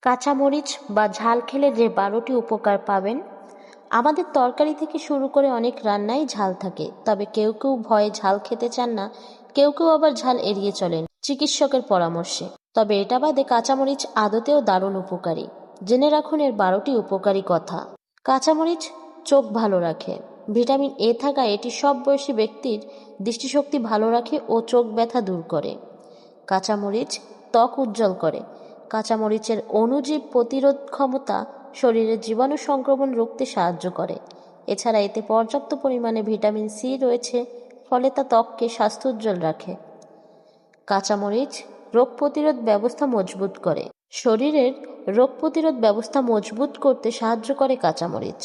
কাঁচামরিচ বা ঝাল খেলে যে 12টি উপকার পাবেন। আমাদের তরকারি থেকে শুরু করে অনেক রান্নায় ঝাল থাকে, তবে কেউ কেউ ভয়ে ঝাল খেতে চান না, কেউ কেউ আবার ঝাল এড়িয়ে চলেন চিকিৎসকের পরামর্শে। তবে এটা বাদে কাঁচামরিচ আদতেও দারুণ উপকারী। জেনে রাখুন এর 12টি উপকারী কথা। কাঁচামরিচ চোখ ভালো রাখে। ভিটামিন এ থাকায় এটি সব বয়সী ব্যক্তির দৃষ্টিশক্তি ভালো রাখে ও চোখ ব্যথা দূর করে। কাঁচামরিচ ত্বক উজ্জ্বল করে। কাঁচামরিচের অণুজীব প্রতিরোধ ক্ষমতা শরীরের জীবাণু সংক্রমণ রুখতে সাহায্য করে। এছাড়া এতে পর্যাপ্ত পরিমাণে ভিটামিন সি রয়েছে, ফলে তা ত্বককে স্বাস্থ্যোজ্জ্বল রাখে। কাঁচামরিচ রোগ প্রতিরোধ ব্যবস্থা মজবুত করে। শরীরের রোগ প্রতিরোধ ব্যবস্থা মজবুত করতে সাহায্য করে কাঁচামরিচ।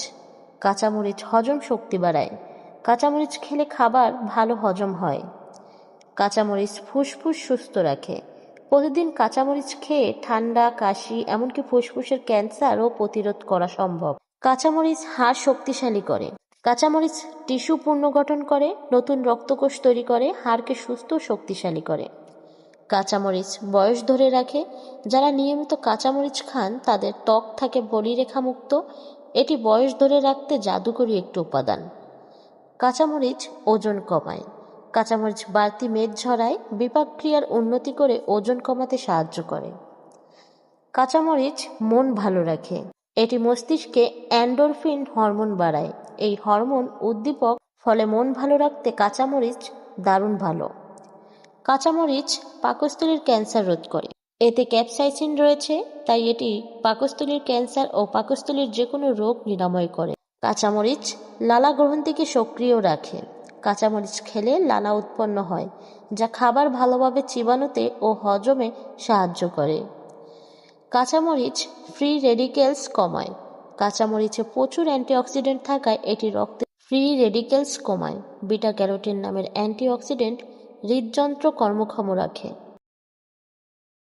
কাঁচামরিচ হজম শক্তি বাড়ায়। কাঁচামরিচ খেলে খাবার ভালো হজম হয়। কাঁচামরিচ ফুসফুস সুস্থ রাখে। প্রতিদিন কাঁচামরিচ খেয়ে ঠান্ডা, কাশি, এমনকি ফুসফুসের ক্যান্সারও প্রতিরোধ করা সম্ভব। কাঁচামরিচ হাড় শক্তিশালী করে। কাঁচামরিচ টিস্যু পুনর্গঠন করে, নতুন রক্তকোষ তৈরি করে, হাড়কে সুস্থ ও শক্তিশালী করে। কাঁচামরিচ বয়স ধরে রাখে। যারা নিয়মিত কাঁচামরিচ খান তাদের ত্বক থাকে বলিরেখামুক্ত। এটি বয়স ধরে রাখতে জাদুকরী একটি উপাদান। কাঁচামরিচ ওজন কমায়। কাঁচামরিচ বাড়তি মেদ ঝরায়, বিপাক ক্রিয়ার উন্নতি করে ওজন কমাতে সাহায্য করে। কাঁচামরিচ মন ভালো রাখে। এটি মস্তিষ্কে এন্ডোরফিন হরমোন বাড়ায়। এই হরমোন উদ্দীপক, ফলে মন ভালো রাখতে কাঁচামরিচ দারুণ ভালো। কাঁচামরিচ পাকস্থলীর ক্যান্সার রোধ করে। এতে ক্যাপসাইসিন রয়েছে, তাই এটি পাকস্থলীর ক্যান্সার ও পাকস্থলীর যে কোনো রোগ নিরাময় করে। কাঁচামরিচ লালা গ্রন্থিকে সক্রিয় রাখে। কাঁচামরিচ খেলে লালা উৎপন্ন হয়, যা খাবার ভালোভাবে চিবানোতে ও হজমে সাহায্য করে। কাঁচামরিচ ফ্রি রেডিক্যালস কমায়। কাঁচামরিচে প্রচুর অ্যান্টিঅক্সিডেন্ট থাকায় এটি রক্তে ফ্রি রেডিক্যালস কমায়। বিটা ক্যারোটিন নামের অ্যান্টিঅক্সিডেন্ট হৃদযন্ত্র কর্মক্ষম রাখে।